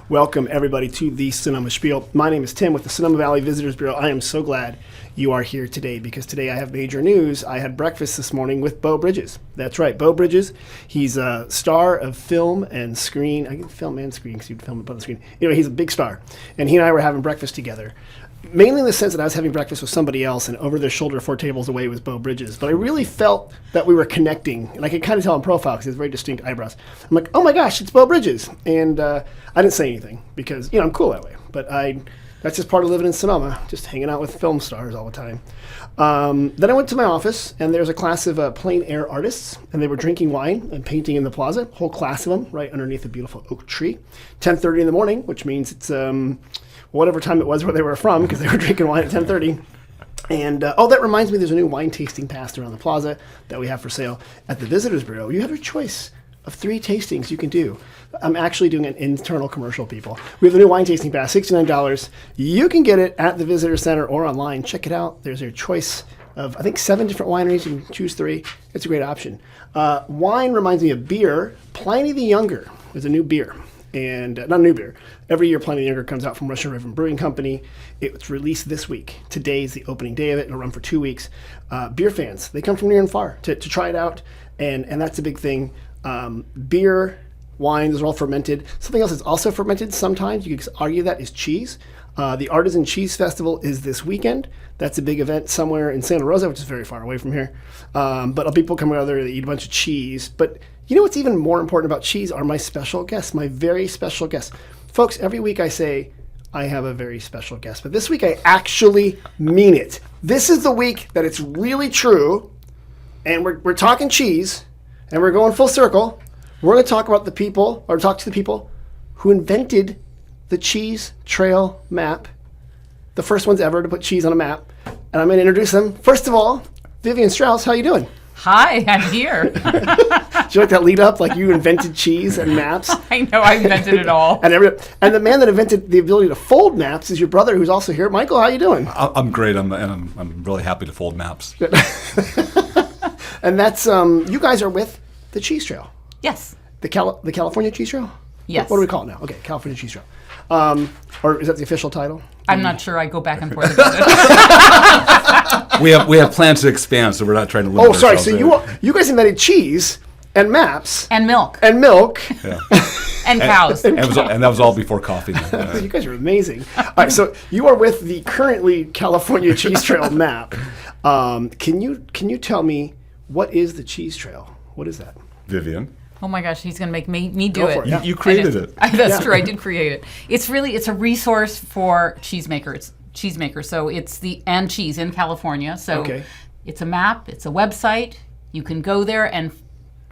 Welcome, everybody, to the Sonoma Spiel. My name is Tim with the Sonoma Valley Visitors Bureau. I am so glad you are here today because today I have major news. I had breakfast this morning with Beau Bridges. That's right, Beau Bridges. He's a star of film and screen. I can film and screen because you can film it on the screen. Anyway, he's a big star. And he and I were having breakfast together. Mainly in the sense that I was having breakfast with somebody else, and over their shoulder 4 tables away was Beau Bridges. But I really felt that we were connecting, and I could kind of tell in profile because he has very distinct eyebrows. I'm like, oh my gosh, it's Beau Bridges. And I didn't say anything because, I'm cool that way. But that's just part of living in Sonoma, just hanging out with film stars all the time. Then I went to my office, and there's a class of plein air artists, and they were drinking wine and painting in the plaza, whole class of them, right underneath a beautiful oak tree. 10:30 in the morning, which means it's whatever time it was where they were from, because they were drinking wine at 10:30. And, that reminds me, there's a new wine tasting pass around the plaza that we have for sale at the Visitors Bureau. You have a choice of 3 tastings you can do. I'm actually doing an internal commercial, people. We have a new wine tasting pass, $69. You can get it at the Visitor Center or online. Check it out. There's your choice of, I think, 7 different wineries. You can choose 3. It's a great option. Wine reminds me of beer. Pliny the Younger is a new beer. And not a new beer. Every year, Pliny the Younger comes out from Russian River Brewing Company. It's released this week. Today is the opening day of it. It'll run for 2 weeks. Beer fans, they come from near and far to try it out, and that's a big thing. Beer, wine, those are all fermented. Something else that's also fermented sometimes, you could argue that, is cheese. The Artisan Cheese Festival is this weekend. That's a big event somewhere in Santa Rosa, which is very far away from here. But people come out there to eat a bunch of cheese. But you know what's even more important about cheese are my special guests, my very special guests. Folks, every week I say I have a very special guest, but this week I actually mean it. This is the week that it's really true, and we're talking cheese, and we're going full circle. We're going to talk about talk to the people who invented the cheese trail map, the first ones ever to put cheese on a map, and I'm going to introduce them. First of all, Vivien Straus, how you doing? Hi, I'm here. Do you like that lead up? Like you invented cheese and maps? I know, I invented it all. And the man that invented the ability to fold maps is your brother, who's also here. Michael, how you doing? I'm great. I'm really happy to fold maps. And that's you guys are with the Cheese Trail. Yes. The California Cheese Trail? Yes. What do we call it now? Okay, California Cheese Trail. Or is that the official title? I'm not sure. I go back and forth about it. We have plans to expand, so we're not trying to limit ourselves. Oh, sorry. So you guys invented cheese and maps and milk yeah. and cows. And that was all before coffee. You guys are amazing. All right, so you are with the currently California Cheese Trail map. Can you tell me what is the Cheese Trail? What is that? Vivian. Oh my gosh, he's going to make me do it. Yeah. You created it. That's true. I did create it. It's a resource for cheesemakers. So it's and cheese in California. So It's a map. It's a website. You can go there and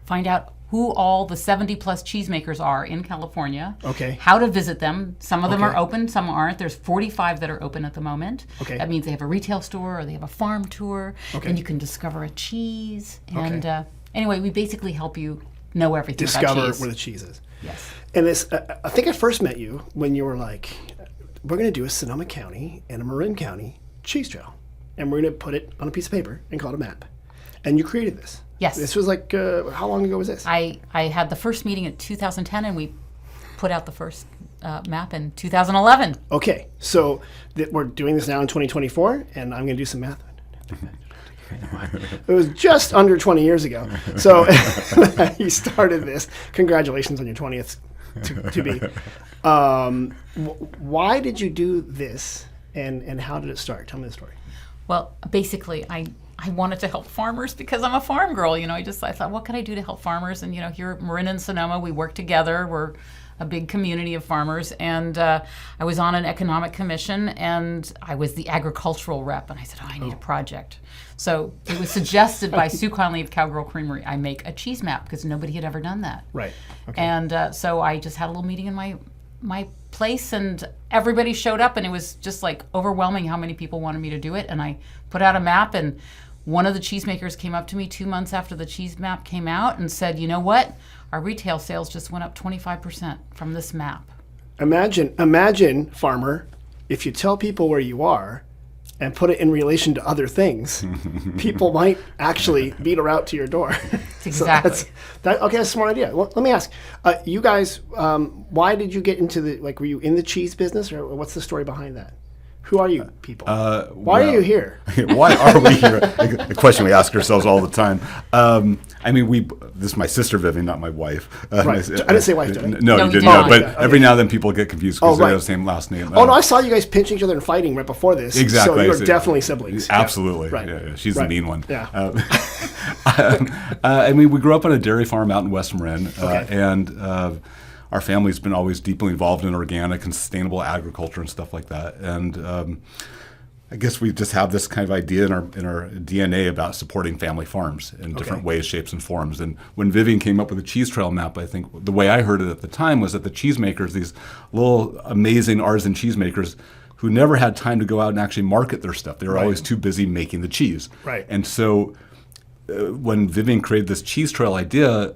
find out who all the 70 plus cheesemakers are in California. Okay. How to visit them. Some of them are open, some aren't. There's 45 that are open at the moment. Okay. That means they have a retail store or they have a farm tour. Okay. And you can discover a cheese. And anyway, we basically help you know everything about cheese. Discover where the cheese is. Yes. And this, I think I first met you when you were like, we're going to do a Sonoma County and a Marin County cheese trail. And we're going to put it on a piece of paper and call it a map. And you created this. Yes. This was like, how long ago was this? I had the first meeting in 2010, and we put out the first map in 2011. Okay. So we're doing this now in 2024, and I'm going to do some math. It was just under 20 years ago. So you started this. Congratulations on your 20th to be. Why did you do this, and how did it start? Tell me the story. Well, basically, I wanted to help farmers because I'm a farm girl. I thought, what can I do to help farmers? And, here at Marin and Sonoma, we work together. We're a big community of farmers. And I was on an economic commission, and I was the agricultural rep. And I said, I need a project. So it was suggested by Sue Conley of Cowgirl Creamery, I make a cheese map because nobody had ever done that. Right. Okay. And so I just had a little meeting in my place, and everybody showed up, and it was just like overwhelming how many people wanted me to do it. And I put out a map, and one of the cheesemakers came up to me 2 months after the cheese map came out and said, you know what? Our retail sales just went up 25% from this map. Imagine, farmer, if you tell people where you are, and put it in relation to other things, people might actually beat a route to your door. Exactly. Okay, that's a smart idea. Well, let me ask, you guys, why did you get into were you in the cheese business, or what's the story behind that? Who are you people? Why are you here? Why are we here? A question we ask ourselves all the time. I mean, this is my sister Vivian, not my wife. Right. I didn't say wife, did I? No, you you didn't. didn't. But every now and then people get confused because they have the same last name. Oh, no, I saw you guys pinching each other and fighting right before this. Exactly. So you are definitely siblings. Absolutely. Yeah. Right. Yeah, she's the mean one. Yeah. I mean, we grew up on a dairy farm out in West Marin, Okay. and our family's been always deeply involved in organic and sustainable agriculture and stuff like that. And I guess we just have this kind of idea in our DNA about supporting family farms in different ways, shapes, and forms. And when Vivian came up with the cheese trail map, I think the way I heard it at the time was that the cheesemakers, these little amazing artisan cheesemakers, who never had time to go out and actually market their stuff. They were always too busy making the cheese. Right. And so when Vivian created this cheese trail idea,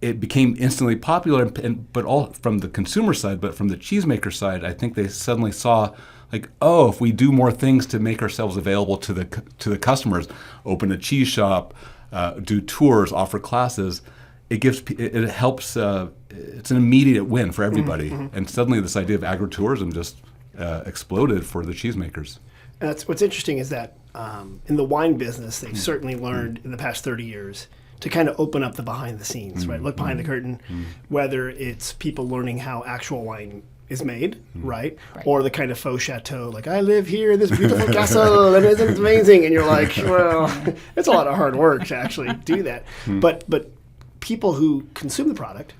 it became instantly popular, but all from the consumer side, but from the cheesemaker side, I think they suddenly saw, like, oh, if we do more things to make ourselves available to the customers, open a cheese shop, do tours, offer classes, it helps. It's an immediate win for everybody, and suddenly this idea of agritourism just exploded for the cheesemakers. And that's what's interesting is that in the wine business, they've certainly learned in the past 30 years to kind of open up the behind the scenes, right? Look behind the curtain, whether it's people learning how actual wine is made, right? Or the kind of faux chateau, like, I live here in this beautiful castle and it's amazing. And you're like, well, it's a lot of hard work to actually do that. But people who consume the product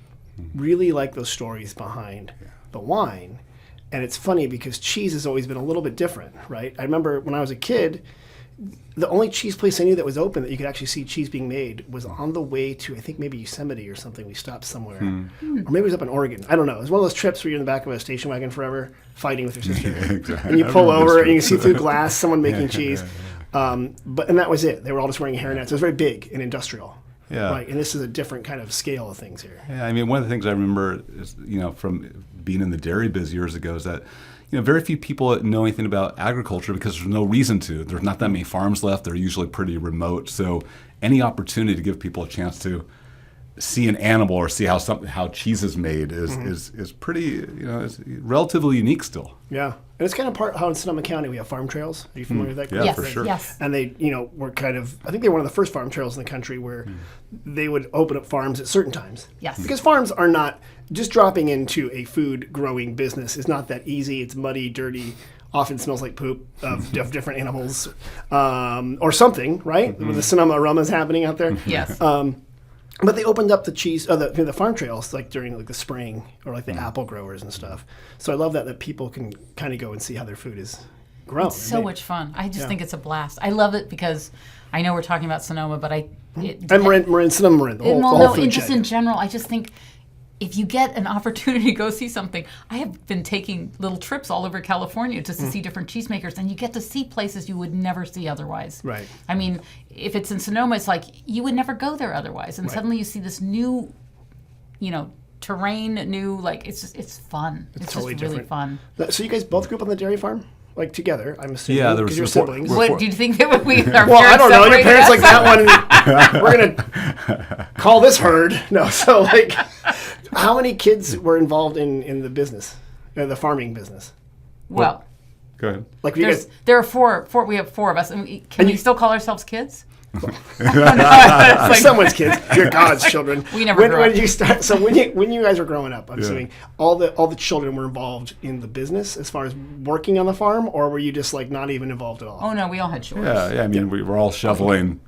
really like those stories behind the wine. And it's funny because cheese has always been a little bit different, right? I remember when I was a kid, the only cheese place I knew that was open that you could actually see cheese being made was on the way to, I think, maybe Yosemite or something. We stopped somewhere. Or maybe it was up in Oregon. I don't know. It was one of those trips where you're in the back of a station wagon forever fighting with your sister. Exactly. And you pull over and you can see through glass someone making cheese. And that was it. They were all just wearing hairnets. It was very big and industrial. Yeah. Right. And this is a different kind of scale of things here. Yeah, I mean, one of the things I remember is, from being in the dairy biz years ago is that, very few people know anything about agriculture because there's no reason to. There's not that many farms left. They're usually pretty remote. So any opportunity to give people a chance to see an animal or see how cheese is made is pretty, is relatively unique still. Yeah. And it's kind of part how in Sonoma County we have farm trails. Are you familiar with that? Yeah, Yes, for sure. yes. And they, were kind of, I think they were one of the first farm trails in the country where they would open up farms at certain times. Yes. Because farms are not, just dropping into a food growing business is not that easy. It's muddy, dirty, often smells like poop of different animals or something, right? With the Sonoma aromas happening out there. Yes. But they opened up the cheese, the farm trails, like during the spring, or like the apple growers and stuff. So I love that people can kind of go and see how their food is grown. It's so much fun. I just think it's a blast. I love it because I know we're talking about Sonoma, but and Marin, Sonoma Marin, the whole food just chain. in general, I just think if you get an opportunity to go see something, I have been taking little trips all over California just to see different cheesemakers, and you get to see places you would never see otherwise. Right. I mean, if it's in Sonoma, it's like you would never go there otherwise, and suddenly you see this new, terrain, it's fun. It's totally just really different. fun. So you guys both grew up on the dairy farm? Like together, I'm assuming. Yeah, there was because you're siblings. What do you think that we? Our Well, I don't know. Your parents separated like us? that one. We're gonna call this herd. No, so how many kids were involved in the business, the farming business? Well, Go ahead. Like you guys, there are four. We have four of us, and can we still call ourselves kids? someone's kids. You're God's children. We never When grew up. did you start? So when you guys were growing up, I'm assuming all the children were involved in the business as far as working on the farm, or were you just not even involved at all? Oh no, we all had chores. Yeah. I mean, we were all shoveling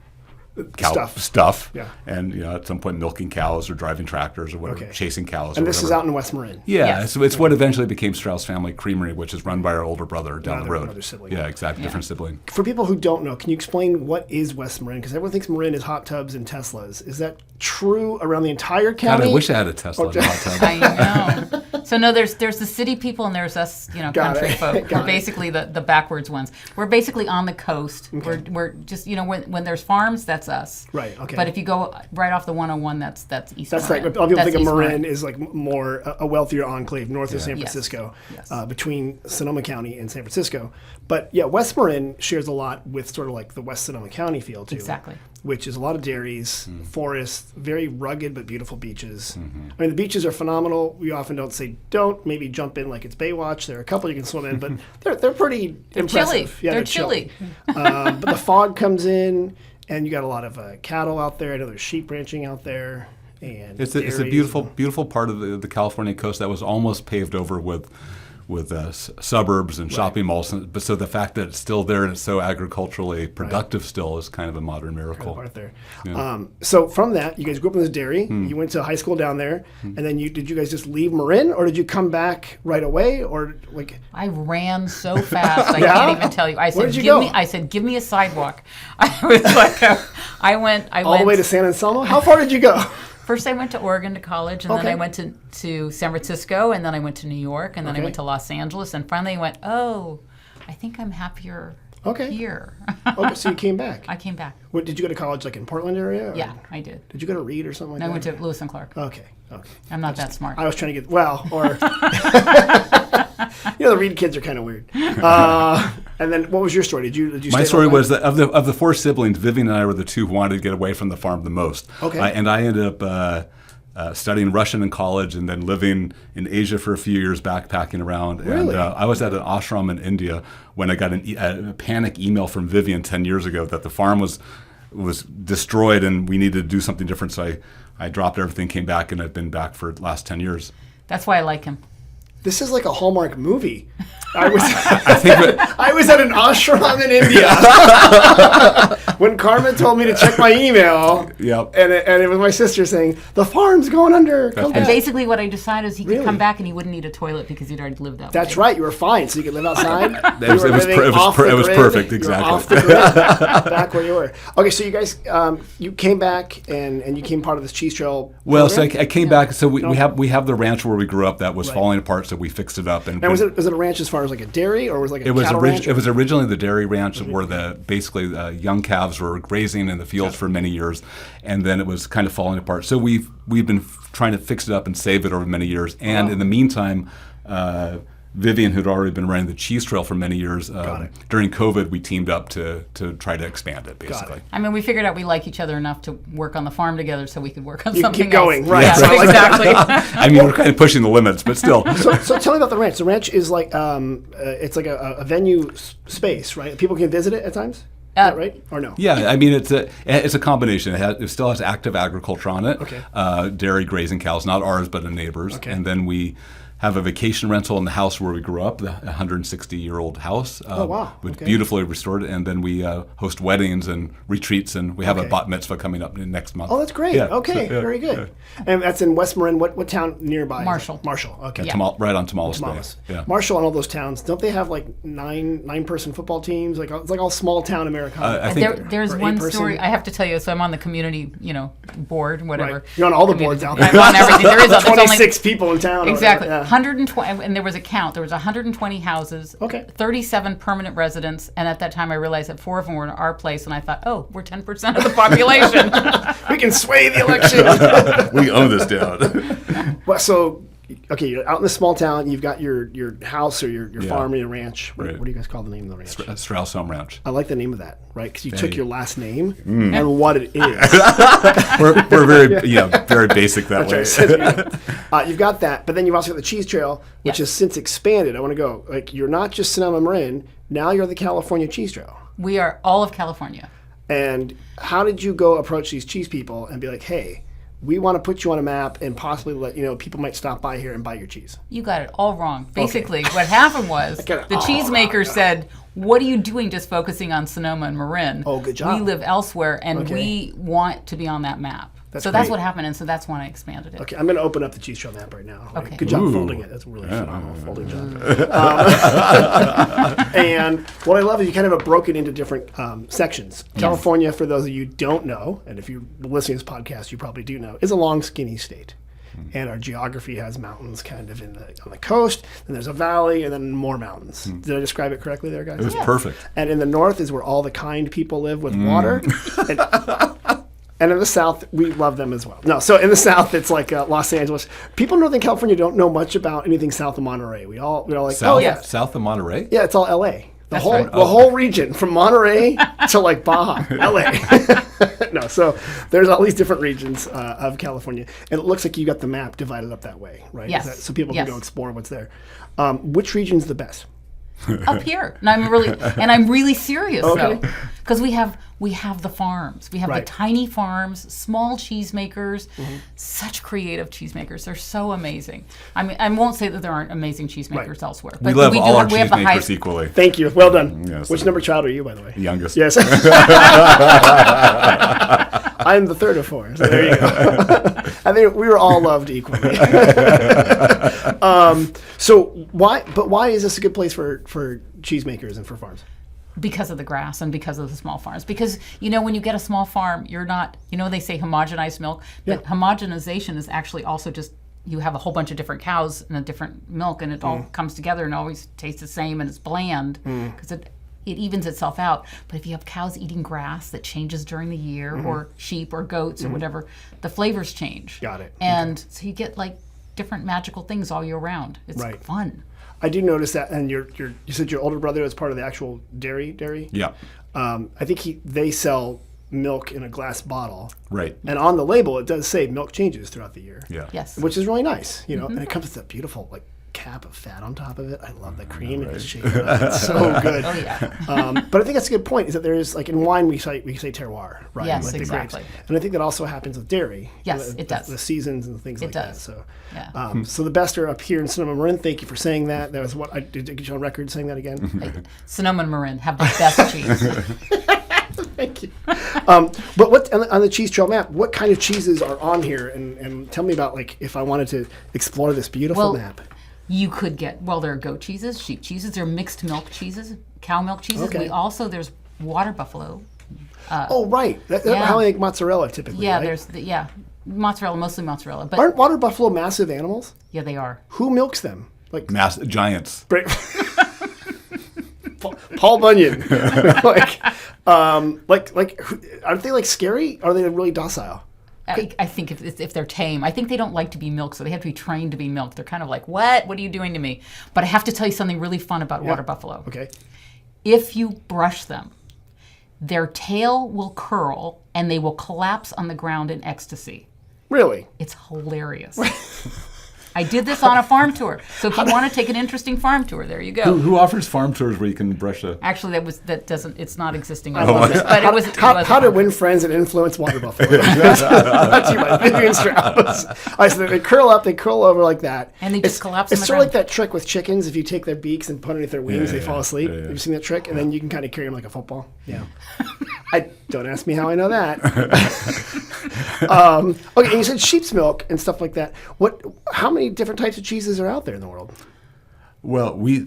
stuff. Yeah. And at some point milking cows or driving tractors or whatever, chasing cows. And or this is whatever. out in West Marin. Yeah, Yes. so it's what eventually became Straus Family Creamery, which is run by our older brother down the road. Another sibling. Yeah, exactly, different sibling. For people who don't know, can you explain what is West Marin? Because everyone thinks Marin is hot tubs and Teslas. Is that true around the entire God, county? I wish I had a Tesla and a hot tub. I know. So no, there's the city people and there's us, country folk. We're basically the backwards ones. We're basically on the coast. Okay. We're just, when there's farms, that's us. Right. Okay. But if you go right off the 101, that's East Marin. That's like, a lot of people think of Marin is like more a wealthier enclave north of San Francisco, between Sonoma County and San Francisco. But yeah, West Marin shares a lot with sort of like the West Sonoma County feel too. Exactly. Which is a lot of dairies, forests, very rugged but beautiful beaches. I mean, the beaches are phenomenal. We often don't say don't maybe jump in like it's Baywatch. There are a couple you can swim in, but they're pretty impressive. Chilly. Yeah, they're chilly. But the fog comes in, and you got a lot of cattle out there. I know there's sheep ranching out there. And it's a beautiful part of the California coast that was almost paved over with suburbs and shopping malls, but so the fact that it's still there and it's so agriculturally productive still is kind of a modern miracle. Part there. Yeah. So from that, you guys grew up in this dairy. You went to high school down there, and then did you guys just leave Marin, or did you come back right away, or like? I ran so fast, I can't even tell you. I said, give me a sidewalk. I was like, I went all the way to San Anselmo. How far did you go? First, I went to Oregon to college, and then I went to San Francisco, and then I went to New York, and then I went to Los Angeles, and finally I went, I think I'm happier here. Okay, so you came back. I came back. What, did you go to college like in Portland area? Yeah, I did. Did you go to Reed or something like that? I went to Lewis and Clark. Okay. I'm not that smart. I was trying to get, the Reed kids are kind of weird. And then what was your story? Did you My story was that of the four siblings, Vivian and I were the two who wanted to get away from the farm the most. Okay. And I ended up studying Russian in college and then living in Asia for a few years, backpacking around. Really? And I was at an ashram in India when I got a panic email from Vivian 10 years ago that the farm was destroyed and we needed to do something different. So I dropped everything, came back, and I've been back for the last 10 years. That's why I like him. This is like a Hallmark movie. I was at an ashram in India when Carmen told me to check my email. Yep. And it was my sister saying, the farm's going under. And basically what I decided is he could come back and he wouldn't need a toilet because he'd already lived that That's way. right. You were fine. So you could live outside. It was perfect. Exactly. You were off the grid, back where you were. Okay, so you guys, you came back and you became part of this cheese trail. Well, so I came back. So we have the ranch where we grew up that was falling apart. So we fixed it up. And was it a ranch as far as like a dairy, or was it like a cattle ranch? It was originally the dairy ranch where basically young calves were grazing in the fields for many years, and then it was kind of falling apart. So we've been trying to fix it up and save it over many years. And in the meantime, Vivian, who'd already been running the cheese trail for many years, during COVID, we teamed up to try to expand it, basically. I mean, we figured out we like each other enough to work on the farm together so we could work on you something keep going, else. right. Yeah, So exactly. I mean, we're kind of pushing the limits, but still. So tell me about the ranch. The ranch is like, it's like a venue space, right? People can visit it at times? Is that right? Or no? Yeah, I mean, it's a combination. It still has active agriculture on it. Okay. Dairy grazing cows, not ours, but a neighbor's. Okay. And then we have a vacation rental in the house where we grew up, the 160-year-old house. With beautifully restored. And then we host weddings and retreats, and we have a bat mitzvah coming up next month. Oh, that's great. Yeah, okay, very good. Yeah. And that's in West Marin. What town nearby? Marshall. Okay. Yeah. Right on Tamales Bay. Yeah. Marshall and all those towns, don't they have like nine-person football teams? Like it's like all small town Americana. I think there's one story I have to tell you. So I'm on the community, board, whatever. Right. You're on all the boards out there. I'm on everything. There is 26 people in town. Exactly. 120, and there was a count. There was 120 houses. Okay. 37 permanent residents, and at that time I realized that 4 of them were in our place, and I thought, we're 10% of the population. We can sway the election. We own this town. Well, so. Okay, you're out in this small town. You've got your house or your farm or your ranch. What do you guys call the name of the ranch? Strauss Home Ranch. I like the name of that, right? Because you took your last name and what it is. we're very basic that way. You've got that, but then you've also got the cheese trail, which has since expanded. I want to go. Like you're not just Sonoma Marin. Now you're the California Cheese Trail. We are all of California. And how did you go approach these cheese people and be like, hey? We want to put you on a map and possibly let people might stop by here and buy your cheese. You got it all wrong. Basically, what happened was the cheesemaker said, what are you doing just focusing on Sonoma and Marin? Oh, good job. We live elsewhere, and we want to be on that map. That's what happened, and so that's when I expanded it. Okay, I'm going to open up the cheese trail map right now. Okay. Good job folding it. That's a really phenomenal folding job. And what I love is you kind of have broken into different sections. Yes. California, for those of you who don't know, and if you're listening to this podcast, you probably do know, is a long, skinny state. and our geography has mountains kind of on the coast. Then there's a valley, and then more mountains. Did I describe it correctly there, guys? It was perfect. And in the north is where all the kind people live with water. And in the South, we love them as well. No, so in the South, it's like Los Angeles. People in Northern California don't know much about anything south of Monterey. We're all like, South, yeah. South of Monterey? Yeah, it's all L.A. The right. whole region, from Monterey to like Baja, L.A. No, so there's all these different regions of California. And it looks like you got the map divided up that way, right? Yes. So people can Yes. go explore what's there. Which region's the best? Up here, and I'm really serious Okay. though, because we have the farms, we have Right. the tiny farms, small cheesemakers, such creative cheesemakers. They're so amazing. I mean, I won't say that there aren't amazing cheesemakers Right. elsewhere, We but love all our we have the cheesemakers highest. equally. Thank you. Well done. Yes. Which number child are you, by the way? The youngest. Yes. I'm the third of four. So there you go. I think we were all loved equally. So why is this a good place for cheesemakers and for farms? Because of the grass and because of the small farms. Because, when you get a small farm, you're not, they say homogenized milk, but homogenization is actually also just, you have a whole bunch of different cows and a different milk, and it all comes together and always tastes the same, and it's bland because it evens itself out. But if you have cows eating grass that changes during the year, or sheep or goats or whatever, the flavors change. Got it. And so you get like different magical things all year round. It's Right. fun. I do notice that, and you said your older brother is part of the actual dairy. Yeah. I think they sell milk in a glass bottle, Right. and on the label it does say milk changes throughout the year. Yeah. Yes. Which is really nice, and it comes with that beautiful like cap of fat on top of it. I love the cream and it's shaken up. It's so good. Oh yeah. But I think that's a good point. Is that there is like in wine we say terroir, right? Yes, like exactly. The grapes. And I think that also happens with dairy. Yes, it does. The seasons and things like that. does. So, Yeah. so the best are up here in Sonoma Marin. Thank you for saying that. That was what I did. Get you on record saying that again. Sonoma and Marin have the best cheese. Thank you. But what on the cheese trail map? What kind of cheeses are on here? And tell me about like if I wanted to explore this beautiful map. You could get, there are goat cheeses, sheep cheeses, there are mixed milk cheeses, cow milk cheeses. Okay. There's water buffalo. Oh, right. That's how they make mozzarella typically. Yeah, right? mozzarella, mostly mozzarella. But Aren't water buffalo massive animals? yeah, they are. Who milks them? Like Giants. Paul Bunyan. Aren't they like scary? Or are they really docile? I think if they're tame, I think they don't like to be milked, so they have to be trained to be milked. They're kind of like, what? What are you doing to me? But I have to tell you something really fun about water buffalo. Okay. If you brush them, their tail will curl and they will collapse on the ground in ecstasy. Really? It's hilarious. I did this on a farm tour. So if you want to take an interesting farm tour, there you go. Who offers farm tours where you can brush a... Actually, it's not existing I love anymore. it. But it was How to win friends and influence water buffalo. Brought to you by Vivian Straus. All right, so they curl up, they curl over like that. And they just collapse on It's the sort of like ground. that trick with chickens. If you take their beaks and put underneath their wings, they fall asleep. Yeah. Have you seen that trick? And then you can kind of carry them like a football. Yeah. Don't ask me how I know that. Okay, and you said sheep's milk and stuff like that. How many different types of cheeses are out there in the world? Well, we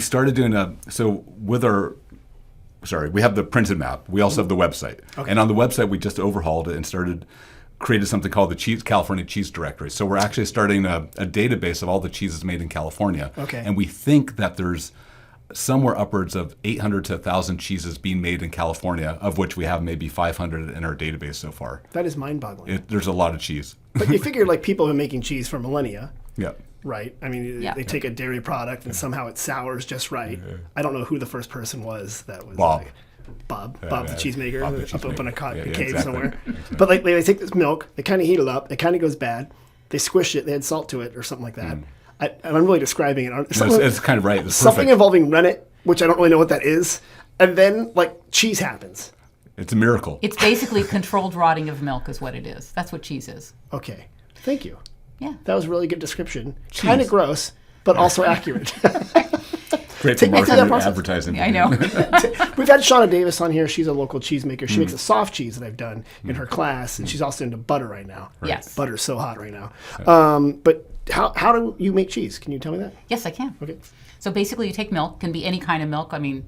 started doing we have the printed map. We also have the website. Okay. And on the website, we just overhauled it and created something called the California Cheese Directory. So we're actually starting a database of all the cheeses made in California. Okay. And we think that there's somewhere upwards of 800 to 1,000 cheeses being made in California, of which we have maybe 500 in our database so far. That is mind-boggling. There's a lot of cheese. But you figure like people have been making cheese for millennia. Yeah. Right. I mean, Yeah. they take a dairy product and somehow it sours just right. I don't know who the first person was that was Bob. like Bob the yeah. cheesemaker, Bob the up in a cheesemaker. cave Exactly. somewhere. But like they take this milk, they kind of heat it up, it kind of goes bad. They squish it, they add salt to it or something like that. And I'm really describing it. It's kind of right. It's Something perfect. involving rennet, which I don't really know what that is, and then like cheese happens. It's a miracle. It's basically controlled rotting of milk is what it is. That's what cheese is. Okay. Thank you. Yeah. That was a really good description. Kind of gross, but also accurate. Great for Take me through that marketing process. advertising. I know. We've had Shauna Davis on here. She's a local cheesemaker. She makes a soft cheese that I've done in her class, and she's also into butter right now. Yes. Butter's so hot right now. But how do you make cheese? Can you tell me that? Yes, I can. Okay. So basically, you take milk. Can be any kind of milk. I mean,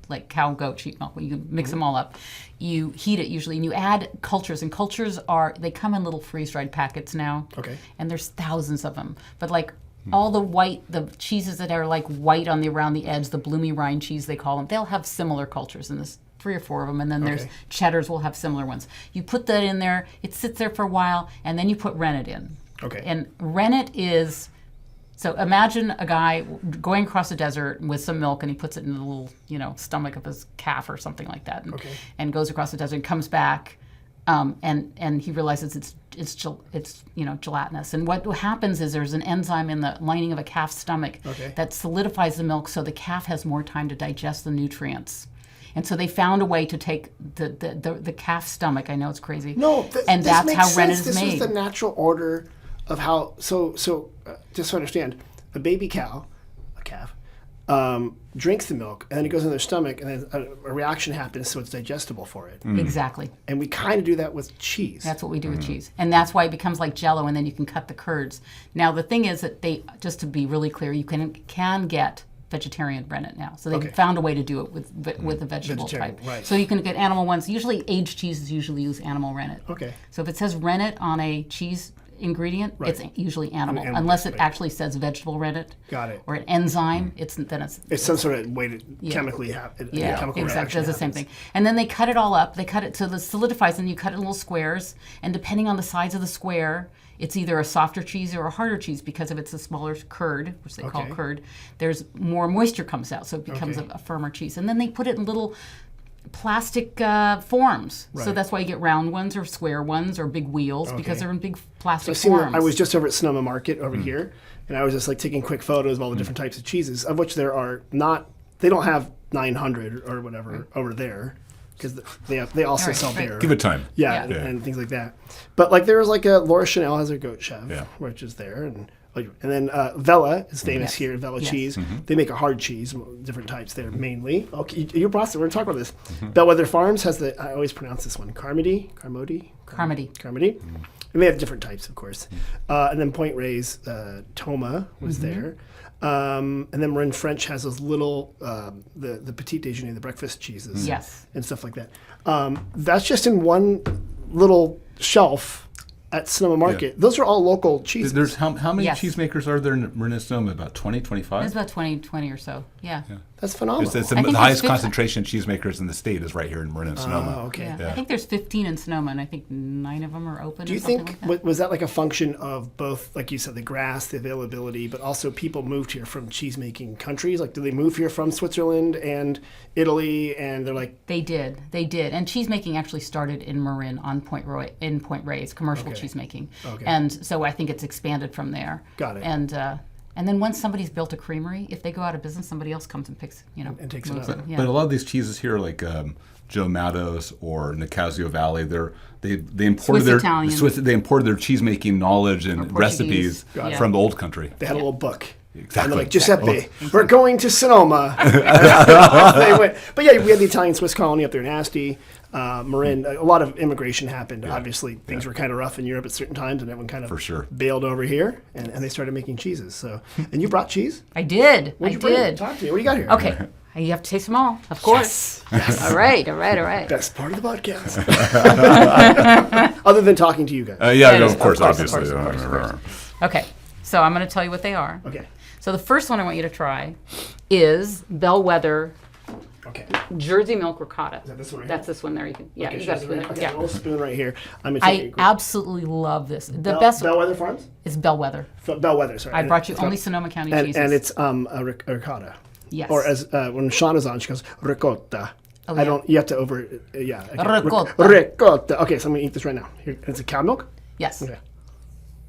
like cow, goat, sheep milk. You can mix them all up. You heat it usually, and you add cultures. And cultures they come in little freeze-dried packets now. Okay. And there's thousands of them. But like all the cheeses that are like white around the edge, the bloomy rind cheese they call them, they'll have similar cultures in this. 3 or 4 of them, and then there's cheddars will have similar ones. You put that in there, it sits there for a while, and then you put rennet in. Okay. And rennet is, so imagine a guy going across the desert with some milk, and he puts it in the little, stomach of his calf or something like that, and goes across the desert and comes back, and he realizes it's gelatinous. And what happens is there's an enzyme in the lining of a calf's stomach that solidifies the milk, so the calf has more time to digest the nutrients. And so they found a way to take the calf stomach. I know it's crazy. No, and this that's makes how sense. rennet is this made. This is the natural order of how. So just to understand, a baby cow, a calf, drinks the milk, and then it goes in their stomach, and then a reaction happens, so it's digestible for it. Exactly. And we kind of do that with cheese. That's what we do with cheese. And that's why it becomes like Jell-O, and then you can cut the curds. Now, the thing is that just to be really clear, you can get vegetarian rennet now. So they've found a way to do it with a vegetable type. Right. So you can get animal ones. Usually aged cheeses usually use animal rennet. Okay. So if it says rennet on a cheese ingredient, it's usually animal, unless it actually says vegetable rennet. Got it. Or an enzyme, it's some sort of way to chemically happen. Yeah, chemical exactly. reaction Does the same happens. thing. And then they cut it all up. They cut it so it solidifies, and you cut it in little squares. And depending on the size of the square, it's either a softer cheese or a harder cheese, because if it's a smaller curd, which they call curd, there's more moisture comes out, so it becomes a firmer cheese. And then they put it in little plastic forms. So that's why you get round ones or square ones or big wheels, because they're in big plastic forms. I was just over at Sonoma Market over here, and I was just like taking quick photos of all the different types of cheeses, of which there are they don't have 900 or whatever over there, because they also sell beer. Give it time. Yeah, and things like that. But like there was like a Laura Chanel has her goat chef, which is there, and then Vella is famous here. Vella cheese. They make a hard cheese, different types there mainly. Okay, you brought it. We're gonna talk about this. Bellwether Farms has I always pronounce this one Carmody. And they have different types, of course. And then Point Reyes, Toma was there. And then Marin French has those little, the petit déjeuner, the breakfast cheeses. Yes. And stuff like that. That's just in one little shelf at Sonoma Market. Those are all local cheeses. There's how many cheesemakers are there in Marin, Sonoma? About 20, 25? There's about 20 or so. Yeah. That's phenomenal. It's the highest concentration of cheesemakers in the state is right here in Marin, Sonoma. Oh, okay. Yeah. I think there's 15 in Sonoma, and I think 9 of them are open. Do you think, was that like a function of both, like you said, the grass, the availability, but also people moved here from cheese-making countries? Like, did they move here from Switzerland and Italy, and they're like... They did. And cheese-making actually started in Marin on Point Reyes, commercial cheese-making. Okay. And so I think it's expanded from there. Got it. And then once somebody's built a creamery, if they go out of business, somebody else comes and picks, and takes it up. Yeah. But a lot of these cheeses here, like Joe Matto's or Nicasio Valley, they imported they imported their cheese making knowledge and recipes from the old country. They had a little book. Exactly. And they're like, Giuseppe, we're going to Sonoma. They went. But yeah, we had the Italian Swiss colony up there in Asti. Marin, a lot of immigration happened. Obviously, things were kind of rough in Europe at certain times, and everyone kind of bailed over here, and they started making cheeses. So, and you brought cheese? I did. What'd you bring? Talk to me. What do you got here? Okay. You have to taste them all, of course. Yes. All right. Best part of the podcast. Other than talking to you guys. Of course, obviously. Okay. So I'm going to tell you what they are. Okay. So the first one I want you to try is Bellwether Jersey milk ricotta. Is that this one right That's this one there. You got a spoon. Okay, a little spoon right here. I absolutely love this. The best Bellwether Farms? It's Bellwether. Bellwether, sorry. I brought you only Sonoma County cheeses. And it's a ricotta. Yes. Or as when Sean is on, she goes ricotta. Oh, yeah. You have to Ricotta. Ricotta. Okay, so I'm gonna eat this right now. Here, it's a cow milk? Yes. Okay.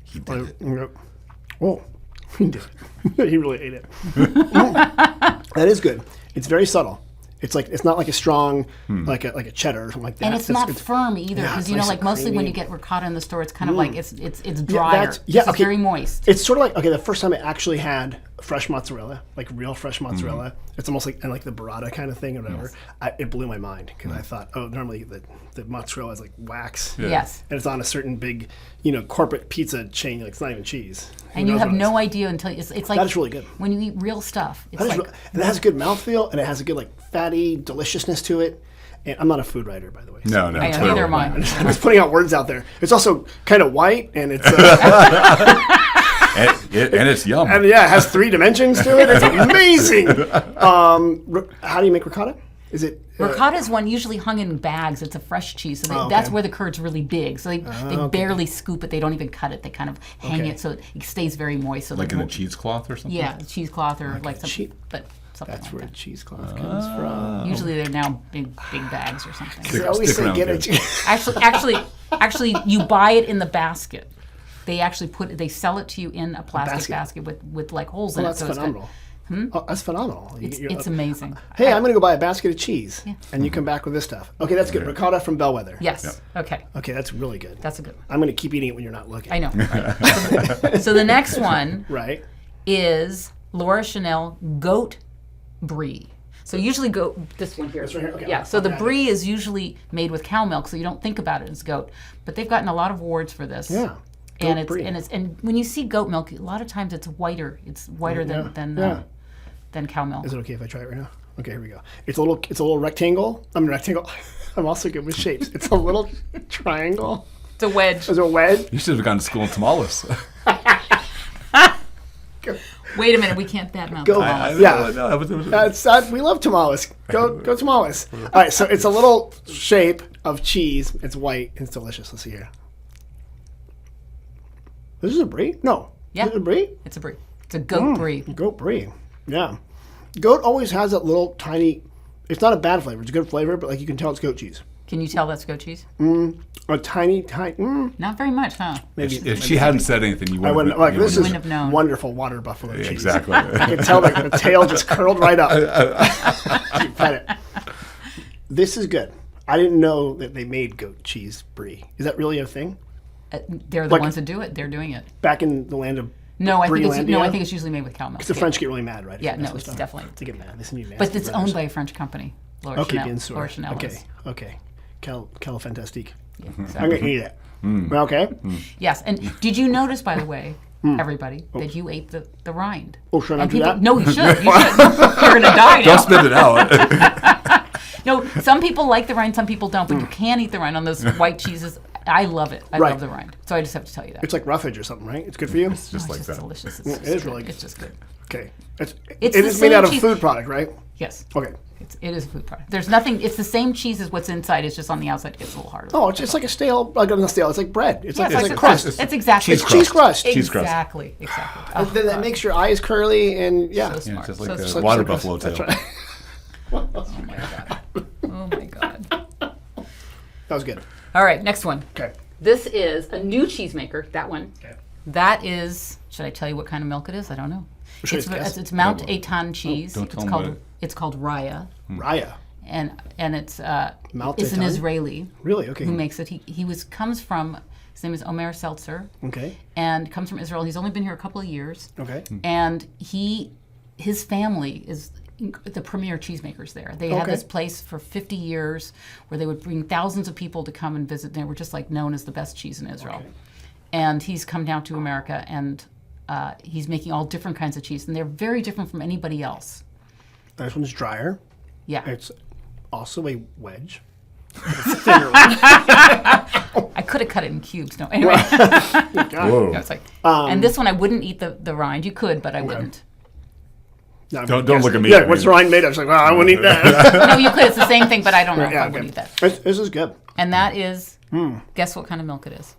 He did it. Oh, he did it. He really ate it. That is good. It's very subtle. It's not like a strong like a cheddar or something like that. And it's not firm either, because nice like mostly creamy. when you get ricotta in the store, it's kind of like it's drier. It's very moist. It's sort of like the first time I actually had fresh mozzarella, like real fresh mozzarella. It's almost like the burrata kind of thing or whatever. It blew my mind because I thought, normally the mozzarella is like wax. Yeah. Yes. And it's on a certain big, corporate pizza chain. Like it's not even cheese. And you have no idea until it's like That is really good. when you eat real stuff. It's like And it has a good mouthfeel, and it has a good fatty deliciousness to it. And I'm not a food writer, by the way. No, I totally. neither am I. I'm just putting out words out there. It's also kind of white, and it's And it's yum. and it has 3 dimensions to it. It's amazing. How do you make ricotta? Is it Ricotta is one usually hung in bags. It's a fresh cheese, so that's where the curd's really big. So they barely scoop it. They don't even cut it. They kind of hang it so it stays very moist. So Like in a cheesecloth or something? Yeah, cheesecloth or like something. cheap- But something That's like where that. cheesecloth comes from. Usually they're now big bags or something. They always Stick say around, get kid. it. Actually, you buy it in the basket. They actually they sell it to you in a plastic basket with like holes in Well, it. that's So phenomenal. Oh, that's phenomenal. it's amazing. Hey, I'm going to go buy a basket of cheese, and you come back with this stuff. Okay, that's good. Ricotta from Bellwether. Yes. Okay. Okay, that's really good. That's a good. I'm going to keep eating it when you're not looking. I know. Right. So the next one Right. is Laura Chanel goat brie. So usually this one here. This right here? Okay, Yeah. So the okay. brie is usually made with cow milk, so you don't think about it as goat. But they've gotten a lot of awards for this. Yeah. And Goat brie. and when you see goat milk, a lot of times it's whiter. It's whiter than cow milk. Is it okay if I try it right now? Okay, here we go. It's a little rectangle. I'm rectangle. I'm also good with shapes. It's a little triangle. It's a wedge. Is it a wedge? You should have gone to school in tamales. Wait a minute, we can't badmouth Go. tamales. Yeah. We love tamales. Go tamales. All right, so it's a little shape of cheese. It's white. It's delicious. Let's see here. This is a brie? No. Yeah. Is it a brie? It's a brie. It's a goat brie. Goat brie. Yeah. Goat always has that little tiny. It's not a bad flavor. It's a good flavor, but you can tell it's goat cheese. Can you tell that's goat cheese? A tiny. Not very much, huh? Maybe. If she hadn't said anything, you I wouldn't. wouldn't. This is wouldn't have known. wonderful water buffalo cheese. Exactly. I can tell the tail just curled right up. You pet it. This is good. I didn't know that they made goat cheese brie. Is that really a thing? They're the ones that do it. They're doing it. Back in the land of No, I think Brie-landia? it's usually made with cow milk. The French get really mad, right? Yeah, if no, that's it's stuff. definitely. They get mad. They send you nasty But it's letters. owned by a French company. Laura Okay, Chanel. bien sûr. Laura Chanel Okay, is. okay. Quel fantastique. Yeah, I'm exactly. going to eat it. Okay. Yes, and did you notice, by the way, everybody, that you ate the rind? Oh, should I And do that? No, you should. You should. You're going to die now. Don't spit it out. No, some people like the rind, some people don't, but you can eat the rind on those white cheeses. I love it. I Right. love the rind. So I just have to tell you that. It's like roughage or something, right? It's good for you? Just It's like just that. delicious. It's Yeah, just it is good. really good. It's just good. Okay. It's it the is made same out of cheese- food product, right? Yes. Okay. It is a food product. There's nothing, it's the same cheese as what's inside. It's just on the outside it gets a little harder. Oh, it's like a stale, not stale, it's like bread. It's Yeah, like crust. It's exactly. Cheese Cheese crust. Cheese crust. Exactly. Oh, Then that God. makes your eyes curly and So Yeah, smart. just so like a smart. water buffalo tail. That's right. Oh my God. Oh my God. That was good. All right, next one. Okay. This is a new cheesemaker, that one. Okay. That is, should I tell you what kind of milk it is? I don't know. Should It's, I guess? it's Mount Etan cheese. don't tell it's me called what it's called Raya, Raya. and it's Mount it's an Etan? Israeli Really? Okay. who makes it. He comes from, his name is Omer Seltzer, Okay. and comes from Israel. He's only been here a couple of years, Okay. and his family is the premier cheesemakers there. They had Okay. this place for 50 years where they would bring thousands of people to come and visit. They were just like known as the best cheese in Israel. Okay. And he's come down to America, and he's making all different kinds of cheese, and they're very different from anybody else. This one's drier. Yeah, It's also a wedge. I could have cut it in cubes. No, anyway, Whoa. it's like, and this one I wouldn't eat the rind. You could, but I wouldn't. No, I'm Don't guessing. look at me. Yeah, what's the rind made of? It's like, I wouldn't eat that. No, you could. It's the same thing, but I don't know if Yeah, I would okay. eat that. This is good. And that is, guess what kind of milk it is?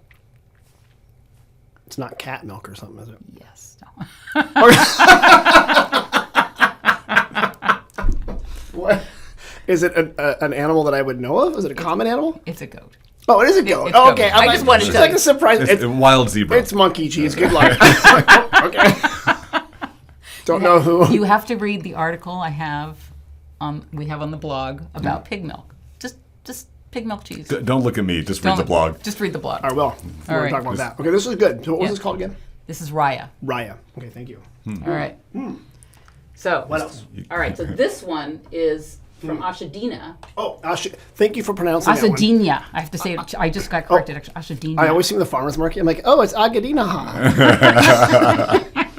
It's not cat milk or something, is it? Yes. No. What? Is it an animal that I would know of? Is it a common animal? It's a goat. Oh, it is a goat. it's goat. Okay. I just wanted to It's tell like you. a surprise. It's It's, a wild zebra. it's monkey cheese. Good luck. Okay. Don't know who. You have to read the article we have on the blog about pig milk. Just pig milk cheese. Don't look at me. Just read Don't the look- blog. Just read the blog. I will. We're right. talking about that. Okay, this is good. So what was Yeah. this called again? This is Raya. Raya. Okay, thank you. All right. So What else? all right. So this one is from Ashadina. Oh, thank you for pronouncing that one. Ashadina. I have to say it. I just got corrected. Actually, Ashadina. I always see the farmer's market. I'm like, oh, it's Agadina.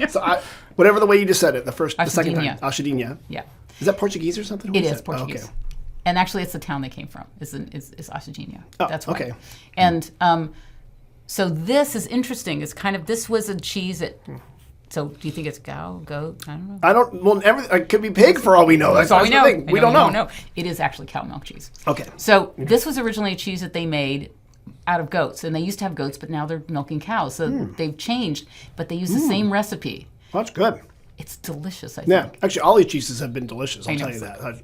So whatever the way you just said it, the second time. Ashadinha. Yeah. Is that Portuguese or something? It is Portuguese. Oh, okay. And actually, it's the town they came from. Is Ashadinha. Oh, That's why. okay. And so this is interesting. It's kind of, this was a cheese that. So do you think it's cow, goat? I don't know. Well, it could be pig for all we know. That's all we know. the thing. We don't know. It is actually cow milk cheese. Okay. So this was originally a cheese that they made out of goats, and they used to have goats, but now they're milking cows. So they've changed, but they use the same recipe. Well, that's good. It's delicious, I think. Yeah, actually, all these cheeses have been delicious. I'll tell you that.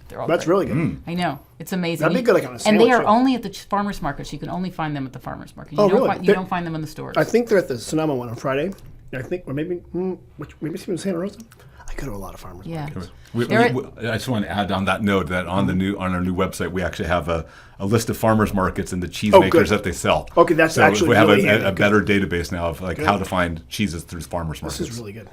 They're all That's great. really good. I know. It's amazing. That'd be good, like, on a And sandwich, they are too. only at the farmers markets. You can only find them at the farmers market. You Oh, don't really? You don't find them in the stores. I think they're at the Sonoma one on Friday. I think, or maybe it's in Santa Rosa. I go to a lot of farmers markets. I just want to add on that note that on our new website we actually have a list of farmers markets and the cheese makers that they sell. Okay, that's so actually we have really a handy. better database now of how to find cheeses through farmers markets. This is really good.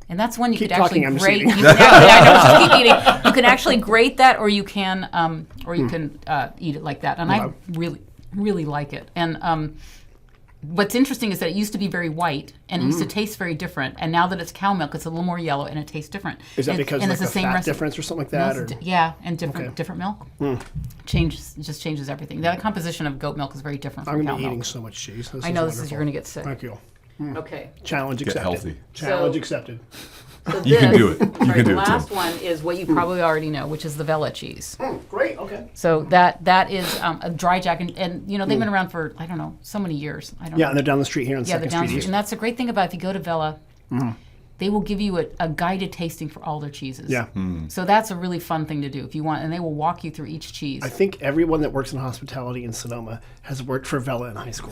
And that's one you Keep could actually talking, I'm just grate. eating. You can actually, I know, just keep eating. You can actually grate that, or you can eat it like that. And I really, really like it. And what's interesting is that it used to be very white, and it used to taste very different. And now that it's cow milk, it's a little more yellow, and it tastes different. Is that because and of it's the the same fat recipe. difference or something like No, that? it's Or? yeah, and different milk. Just changes everything. The composition of goat milk is very different I'm from going cow to be eating milk. so much cheese. I know you're going to get sick. Thank you. Okay. Challenge Get accepted. healthy. Challenge So- accepted. So You can this- do it. You sorry, can do the it, Tim. last one is what you probably already know, which is the Vella cheese. Great. Okay. So that is a dry jack, and you know they've been around for I don't know so many years. I don't Yeah, know. and they're down the street here on Yeah, the Second Street downstreet, East. and that's the great thing about if you go to Vella, they will give you a guided tasting for all their cheeses. Yeah. So that's a really fun thing to do if you want, and they will walk you through each cheese. I think everyone that works in hospitality in Sonoma has worked for Vella in high school.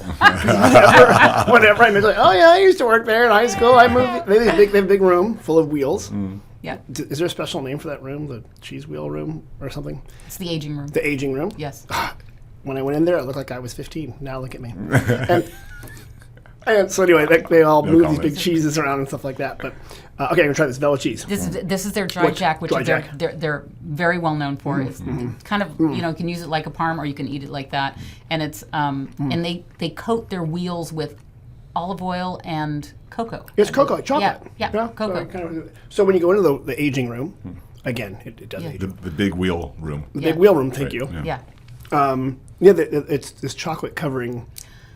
Whenever I'm like, oh yeah, I used to work there in high school. I moved. They have a big room full of wheels. Yeah, Is there a special name for that room? The cheese wheel room or something? it's the aging room. The aging room? Yes. When I went in there, I looked like I was 15. Now look at me. And so anyway, they all move these big comments. cheeses around and stuff like that. But okay, I'm gonna try this Vella cheese. This is their dry jack, which dry is jack? they're very well known for. It's kind of you can use it like a parm or you can eat it like that, and it's and they coat their wheels with olive oil and cocoa. It's cocoa, chocolate. Yeah, cocoa. So when you go into the aging room, again, it does age. The big wheel room. The big wheel room. Thank you. Yeah. It's this chocolate covering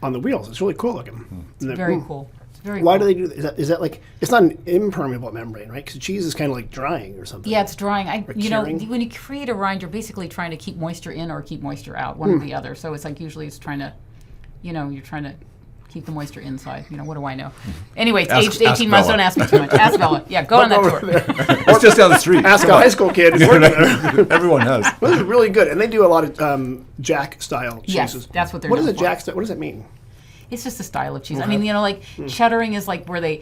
on the wheels. It's really cool looking. Very cool. It's very Why cool. do they do that? Is that like it's not an impermeable membrane, right? Because cheese is kind of like drying or something. Yeah, it's drying. curing? When you create a rind, you're basically trying to keep moisture in or keep moisture out, one or the other. So it's like usually it's trying to, you're trying to keep the moisture inside. What do I know? Anyway, it's aged 18 months. Bella. Don't ask me too much. Ask Bella. Yeah, go on that tour. It's just down the street. Ask a high school kid who's working there. Everyone has. Well, this is really good, and they do a lot of Jack style Yes, cheeses. that's what they're What is known a for. Jack style? What does that mean? It's just a style of cheese. I mean, like cheddaring is like where they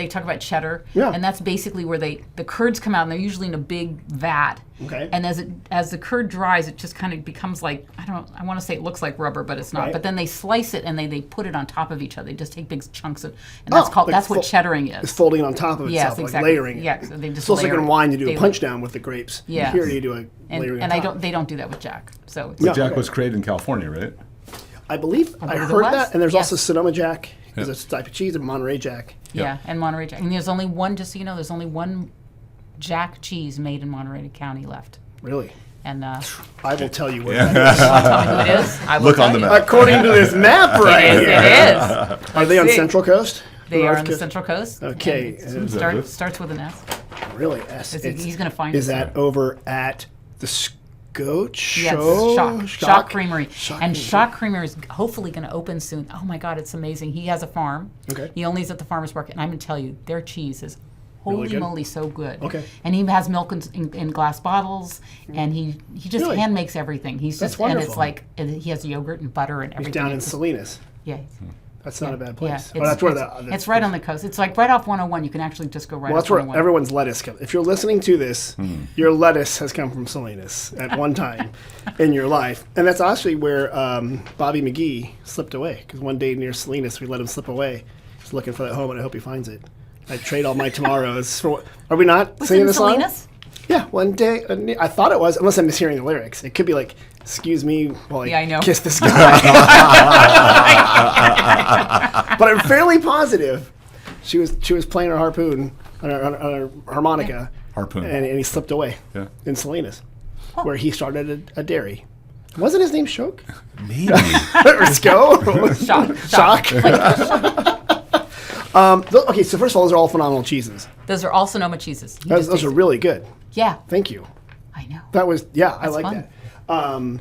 talk about cheddar, Yeah. and that's basically where the curds come out, and they're usually in a big vat. Okay. And as the curd dries, it just kind of becomes like I want to say it looks like rubber, but it's not. Right. But then they slice it and they put it on top of each other. They just take big chunks of, and that's like that's what fo- cheddaring It's is. folding on top of Yes, itself, exactly. like layering it. Yeah, so they just It's also like layer in it. wine, you do They a punch down with the grapes. Yes. Here you do a layering And on I top. they don't do that with Jack. So it's, No. Jack okay. was created in California, right? I believe I believe it heard was. that, and there's Yes. also Sonoma Jack. There's Yeah. a type of cheese, and Monterey Jack. yeah, and Monterey Jack. And there's only one. Just so you know, there's only one Jack cheese made in Monterey County left. Really, And I will tell you what. Yeah. That is. tell me who it is. I will Look tell on the you. map. According to this map right It here. is. Are they on see. Central Coast? They are North on the Coast? Central Coast. Okay, And and- starts with an S. Really? S. He's going to find Is it. that over at the Scotch Yes, Show? Shock Creamery. Shock And Creamery. Shock Creamery is hopefully going to open soon. Oh my God, it's amazing. He has a farm. Okay. He only is at the farmer's market. And I'm going to tell you, their cheese is holy good? moly so good. Okay. And he has milk in glass bottles, and he just Really? hand makes everything. He's That's just and it's wonderful. like and he has yogurt and butter and He's everything. down in It's just- Salinas. Yeah. That's not a bad Yeah, place. Oh, that's where the it's right on the coast. It's like right off 101. You can actually just go right Well, off that's where 101. everyone's lettuce comes. If you're listening to this, your lettuce has come from Salinas at one time in your life. And that's actually where Bobby McGee slipped away. Because one day near Salinas, we let him slip away. Just looking for that home, and I hope he finds it. I'd trade all my tomorrows for. Are we not Was singing it the song? Salinas? Yeah, one day. I thought it was, unless I'm mishearing the lyrics. It could be like, "Excuse me while Yeah, I know. kiss this guy." But I'm fairly positive she was playing her harpoon on her harmonica, Harpoon. and he slipped away in Salinas, Oh. where he started a dairy. Wasn't his name Shoke? Maybe. Or Sco? Shock. Okay, so first of all, those are all phenomenal cheeses. Those are all Sonoma cheeses. You just Those are taste- really good. Yeah, Thank you. I know. That was, I like fun. that.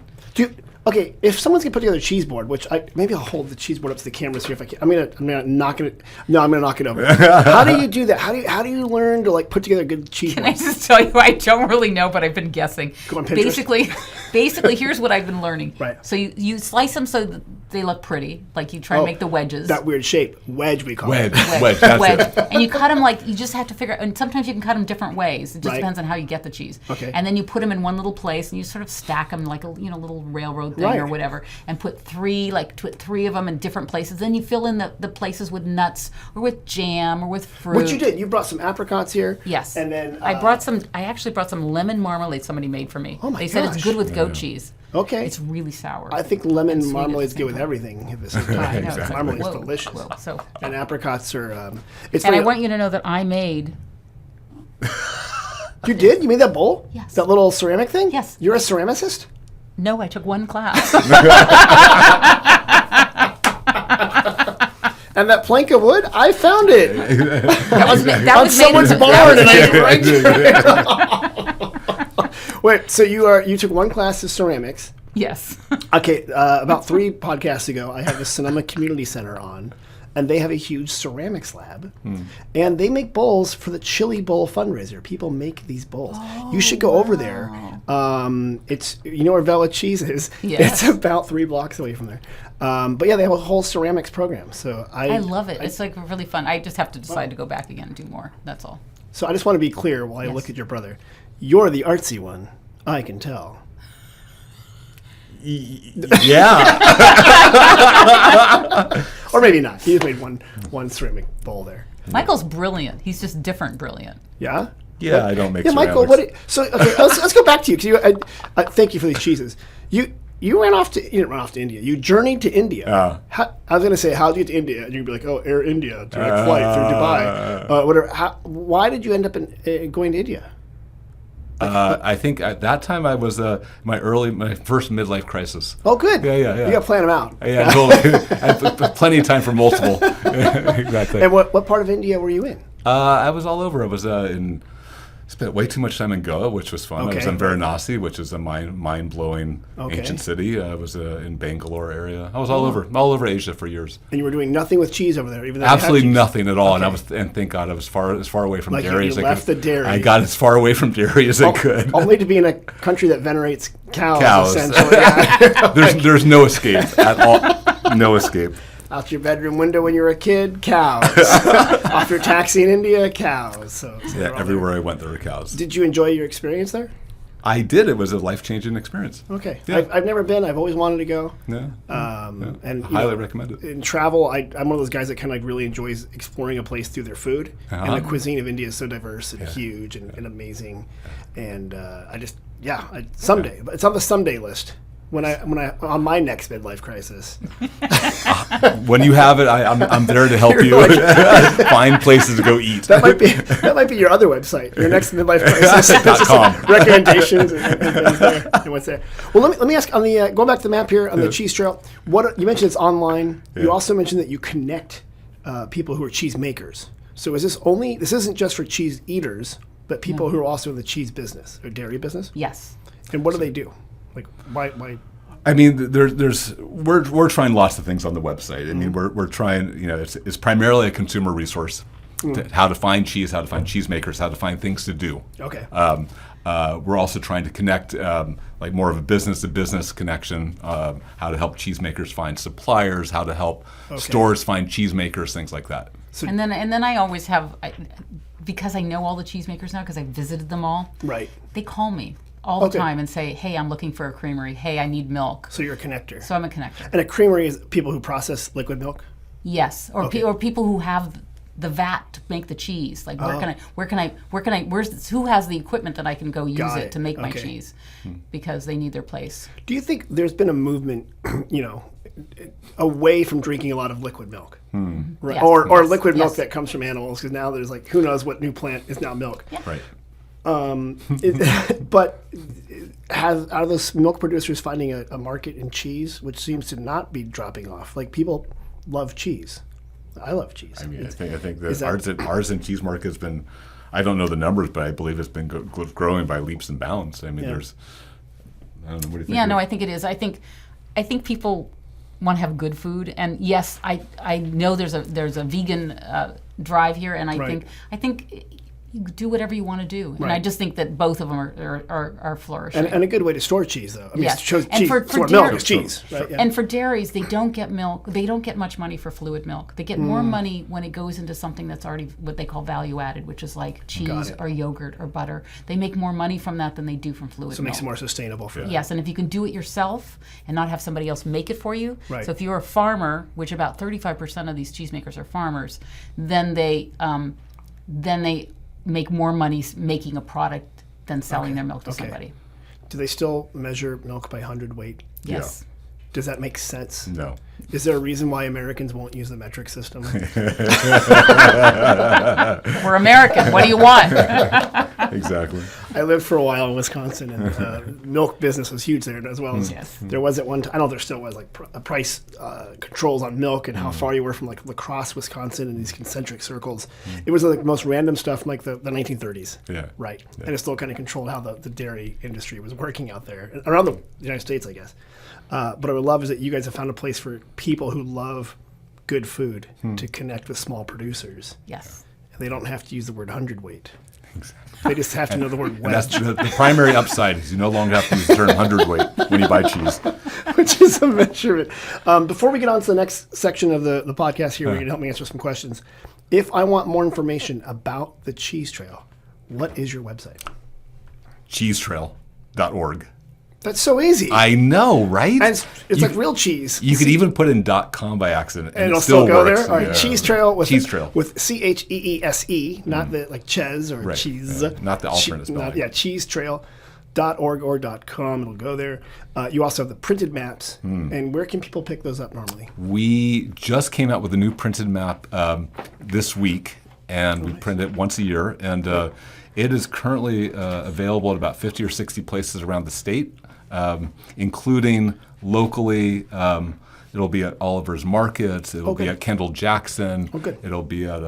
Okay, if someone's gonna put together a cheese board, which maybe I'll hold the cheese board up to the cameras here if I can. I'm gonna knock it over. How do you do that? How do you learn to like put together a good cheese Can I board? just tell you, I don't really know, but I've been guessing. Go on Pinterest. Basically, here's what I've been learning. Right. So you slice them so that they look pretty, like you try and make the wedges. That weird shape, wedge we call it. Wedge. That's it. And you cut them you just have to figure out, and sometimes you can cut them different ways. It just Right. depends on how you get the cheese. Okay. And then you put them in one little place, and you sort of stack them like a little railroad thing Right. or whatever, and put three of them in different places. Then you fill in the places with nuts or with jam or with fruit. What you did, you brought some apricots here. Yes. And then I actually brought some lemon marmalade somebody made for me. Oh my They said it's gosh. good with goat cheese. Okay. It's really sour. I think lemon and sweet at the marmalade's same good with time. everything at the same I time. know, Exactly. Marmalade's whoa, delicious. whoa. So, And apricots are. It's and funny. I want you to know that I made. You did? You made that bowl? Yes. That little ceramic thing? Yes. You're a ceramicist? No, I took one class. And that plank of wood, I found it That was on made someone's in- barn, and I Wait, so you took one class of ceramics. Yes. Okay, about 3 podcasts ago, I had the Sonoma Community Center on, and they have a huge ceramics lab, and they make bowls for the Chili Bowl fundraiser. People make these bowls. You should go over there. It's where Vella Cheese is. Yes. It's about 3 blocks away from there. But yeah, they have a whole ceramics program. So I love it. It's like really fun. I just have to decide to go back again and do more. That's all. So I just want to be clear while I Yes. look at your brother. You're the artsy one. I can tell. Yeah. Or maybe not. He just made one ceramic bowl there. Michael's brilliant. He's just different brilliant. Yeah? Yeah, I don't make Yeah, Michael, ceramics. okay, let's go back to you, because thank you for these cheeses. You didn't run off to India. You journeyed to India. I was going to say, how did you get to India? And you'd be like, oh, Air India, direct flight through Dubai. Whatever. Why did you end up going to India? I think at that time I was my first midlife crisis. Oh, good. Yeah. You got to plan them out. Yeah, totally. I had plenty of time for multiple. Exactly. And what part of India were you in? I was all over. I was spent way too much time in Goa, which was fun. I was Okay. in Varanasi, which is a mind-blowing Okay. ancient city. I was in Bangalore area. I was all over Asia for years. And you were doing nothing with cheese over there, even though they had Absolutely cheese. nothing at all. Okay. And thank God I was as far away from Like dairy you as I left could. the dairy. I got as far away from dairy as I could. Only to be in a country that venerates cows. Cows. Essentially. Yeah. There's no escape at all. No escape. Out your bedroom window when you were a kid, cows. Off your taxi in India, cows. So Yeah, they're all everywhere I went, there were cows. there. Did you enjoy your experience there? I did. It was a life-changing experience. Okay. Yeah. I've never been. I've always wanted to go. Yeah. And Highly recommend it. In travel, I'm one of those guys that kind of like really enjoys exploring a place through their food. And the cuisine of India is so diverse and huge and amazing. And someday, but it's on the someday list. When I on my next midlife crisis. When you have it, I'm there to help you find places to go eat. That might be your other website. Your next midlife crisis. It's just .com. like recommendations and things there and what's there. Well, let me ask on the going back to the map here on the cheese trail. What you mentioned, it's online. Yeah. You also mentioned that you connect people who are cheese makers. So this isn't just for cheese eaters, but people who are also in the cheese business or dairy business. Yes. And what do they do? Like why? I mean, we're trying lots of things on the website. I mean, we're trying. It's primarily a consumer resource. How to find cheese, how to find cheesemakers, how to find things to do. Okay. We're also trying to connect, like more of a business-to-business connection. How to help cheesemakers find suppliers, how to help stores find cheesemakers, things like that. And then I always have, because I know all the cheesemakers now, because I visited them all. Right. They call me all the time and say, hey, I'm looking for a creamery. Hey, I need milk. So you're a connector. So I'm a connector. And a creamery is people who process liquid milk. Yes, or Okay. or people who have the vat to make the cheese. Like who has the equipment that I can go use Got it it. to make my Okay. cheese, because they need their place. Do you think there's been a movement, away from drinking a lot of liquid milk? Right. Yes. Or Yes. liquid milk Yes. that comes from animals, because now there's like, who knows what new plant is now milk. Right. But are those milk producers finding a market in cheese, which seems to not be dropping off? Like, people love cheese. I love cheese. I mean, I think is the that- artisan cheese market has been, I don't know the numbers, but I believe it's been growing by leaps and bounds. I mean, Yeah. I don't know, what do you think? Yeah, no, I think it is. I think people want to have good food, and yes, I know there's a vegan drive here, and Right. I think you do whatever you want to do, and I Right. just think that both of them are flourishing. And a good way to store cheese, though. I mean, Yes. store And cheese, for store dairy- milk is cheese, right? Yeah. And for dairies, they don't get milk. They don't get much money for fluid milk. They get more money when it goes into something that's already what they call value added, which is like cheese it. or yogurt or butter. They make more money from that than they do from fluid So it milk. makes it more sustainable for them. Yes, and if you can do it yourself and not have somebody else make it for you. Right. So if you're a farmer, which about 35% of these cheesemakers are farmers, then they make more money making a product than selling their milk to Okay. somebody. Do they still measure milk by hundredweight? Yes. Does that make sense? No. Is there a reason why Americans won't use the metric system? We're American. What do you want? Exactly. I lived for a while in Wisconsin, and milk business was huge there, as well as Yes. there was at one time. I know there still was like price controls on milk and how far you were from like La Crosse, Wisconsin, and these concentric circles. It was like the most random stuff from like the 1930s. Yeah. Right. And it still kind of controlled how the dairy industry was working out there around the United States, I guess. But I would love is that you guys have found a place for people who love good food to connect with small producers. Yes. And they don't have to use the word hundredweight. They just have to know the word And that's wedge, the primary upside is you no longer have to use the term hundredweight when you buy cheese. which is a measurement. Before we get on to the next section of the podcast here, where you're going to help me answer some questions. If I want more information about the Cheese Trail, what is your website? Cheesetrail.org. That's so easy. I know, right? And it's like real cheese. You could even put in .com by accident, and and it'll it still go works. there. All right, Yeah. Cheese Trail with Cheese Trail. with CHEESE, not the like Ches or Right, cheese. yeah, not the alternate spelling. Yeah, cheesetrail.org or .com. It'll go there. You also have the printed maps. And where can people pick those up normally? We just came out with a new printed map this week, and we print it once a year. And it is currently available at about 50 or 60 places around the state, including locally. It'll be at Oliver's Markets. It'll be good. at Kendall Jackson. Oh, good. It'll be at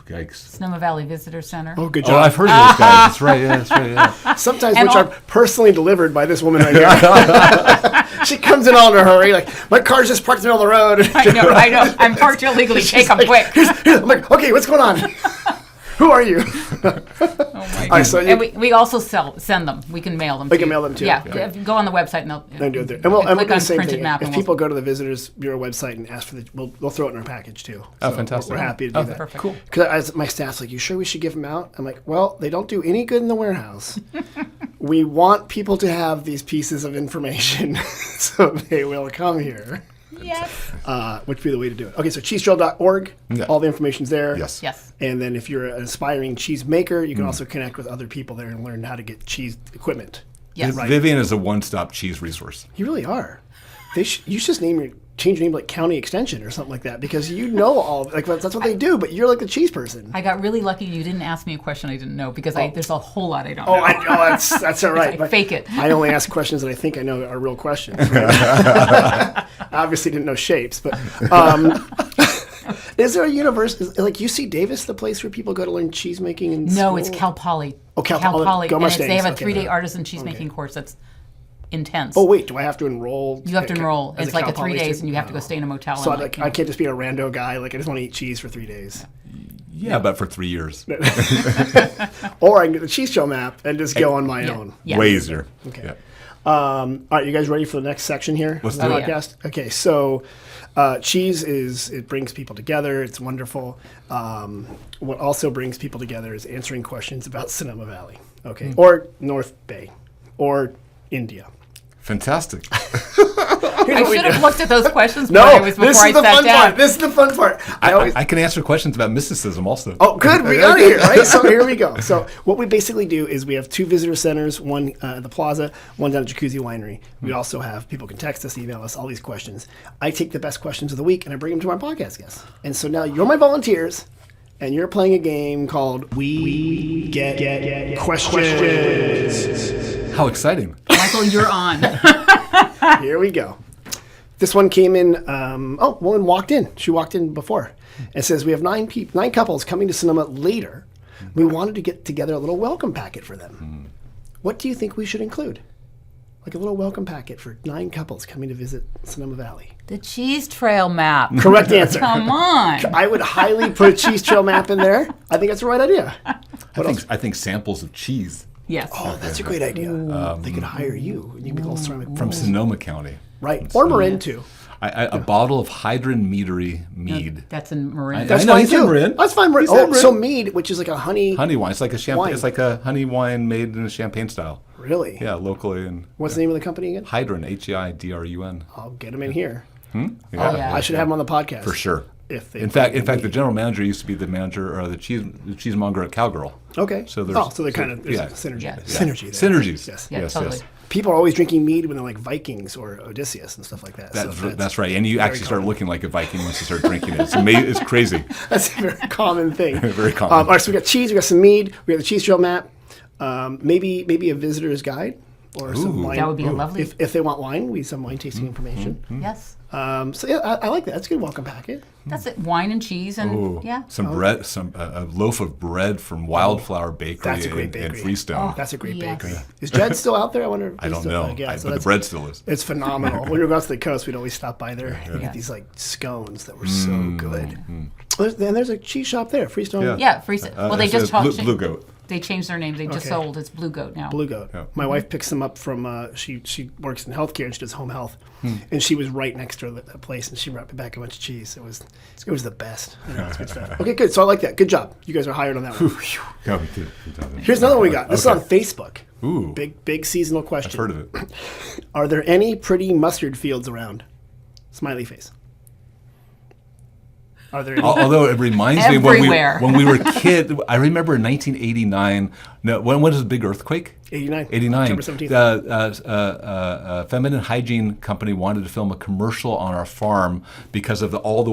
yikes. Sonoma Valley Visitor Center. Oh, good Oh, job. I've heard of those guys. That's right. Yeah, that's right. Yeah. Sometimes And which all- are personally delivered by this woman right here. She comes in all in a hurry, like, my car's just parked in the middle of the road. I know. I'm parked illegally. Take them Like, quick. I'm like, okay, what's going on? Who are you? Oh my All right, so and we also send them. We can mail them. We to can you. mail them too. Yeah, Okay. if you go on the website and they'll do it there. And we'll click do the on same printed thing. map. If and people go to the Visitors Bureau website and ask for we'll throw it in our package too. Oh, So fantastic. We're happy to do that. perfect. Cool. Because my staff's like, you sure we should give them out? I'm like, well, they don't do any good in the warehouse. We want people to have these pieces of information, so they will come here. Yes. Which would be the way to do it. Okay, so cheesetrail.org, Yeah. all the information's there. Yes. Yes. And then if you're an aspiring cheese maker, you can also connect with other people there and learn how to get cheese equipment. Yes. Right. Vivian is a one-stop cheese resource. You really are. You should just change your name to like County Extension or something like that, because you know all like that's what they do. But you're like the cheese person. I got really lucky you didn't ask me a question I didn't know because there's a whole lot I don't Oh, know. that's all right. I But fake it. I only ask questions that I think I know are real questions. Right? Obviously, didn't know shapes, but is there a university like UC Davis, the place where people go to learn cheese making? In No, school? it's Cal Poly. Oh, Cal Cal Poly. Poly. Go And they Mustangs. have a Okay. 3-day artisan cheesemaking course that's intense. Oh wait, do I have to enroll? You have to enroll. as It's like Cal a 3 Poly days, student? and you have to go stay in a motel. So and I can't just be a rando guy. Like I just want to eat cheese for 3 days. Yeah, but for 3 years. Or I can get the cheese trail map and just go on my own. Yeah. Way easier. Okay. Yeah. All right, you guys ready for the next section here? Let's of the do it. podcast? Okay, so cheese it brings people together. It's wonderful. What also brings people together is answering questions about Sonoma Valley, okay, or North Bay, or India. Fantastic. I should have looked at those questions No, before I this is the sat fun down. part. This is the fun part. I can answer questions about mysticism also. Oh, good. We got it here, right? So here we go. So what we basically do is we have 2 visitor centers, one at the plaza, one down at Jacuzzi Winery. We also have people can text us, email us, all these questions. I take the best questions of the week and I bring them to my podcast guests. And so now you're my volunteers, and you're playing a game called We Get Questions. How exciting. Michael, you're on. Here we go. This one came in. Woman walked in. She walked in before. It says we have 9 couples coming to Sonoma later. We wanted to get together a little welcome packet for them. What do you think we should include? Like a little welcome packet for 9 couples coming to visit Sonoma Valley. The cheese trail map. Correct answer. Come on. I would highly put a cheese trail map in there. I think that's the right idea. I think samples of cheese Yes. Oh, that's a great idea. They could hire you. And you can go ceramic from Sonoma County. Right. Or Marin, too. A bottle of Hydron Meadery mead. That's in Marin. That's I know, fine, he's in too. Marin. That's fine, Marin. He's in Oh, Marin. so mead, which is like a honey Honey wine. It's like a champagne. Wine. It's like a honey wine made in a champagne style. Really? Yeah, locally and What's the name of the company again? Hydron, Heidrun. I'll get them in here. yeah. I should have them on the podcast. For sure. If they In fact, the general manager used to be the manager or the cheesemonger at Cowgirl. Okay. So there's they're kind of there's yeah. synergy. Yeah. Synergy. There. Synergies. Yes. Yeah, yes, totally. yes. People are always drinking mead when they're like Vikings or Odysseus and stuff like that. That's right. And you actually start looking like a Viking once you start drinking it. It's crazy. That's a very common thing. Very common. All right, so we got cheese, we got some mead, we got the cheese trail map, maybe a visitor's guide or some wine. That would be a lovely. If they want wine, we have some wine tasting information. Yes. So yeah, I like that. That's a good welcome packet. That's it. Wine and cheese and Ooh, yeah. some bread, a loaf of bread from Wildflower Bakery That's a great in bakery. Freestone. That's a great Yes. bakery. Is Jed still out there? I wonder. If I he's don't still, know, yeah, but the bread still is. It's phenomenal. When we go out to the coast, we'd always stop by there and get these like scones that were so good. And there's a cheese shop there, Freestone. Yeah, Freestone. Well, they just Blue Goat. They changed their name. They just Okay. sold. It's Blue Goat now. Blue Goat. Yeah. My wife picks them up from. She works in healthcare and she does home health, and she was right next to that place, and she brought me back a bunch of cheese. It was the best. It's good stuff. Okay, good. So I like that. Good job. You guys are hired on that one. Yeah, we did. Here's another one we got. This is on Facebook. Ooh, Big seasonal question. I've heard of it. Are there any pretty mustard fields around? Smiley face. Are there any? Although it reminds me Everywhere. when we were kids. I remember in 1989. No, when was the big earthquake? 89. 89. September 17th. The feminine hygiene company wanted to film a commercial on our farm because of all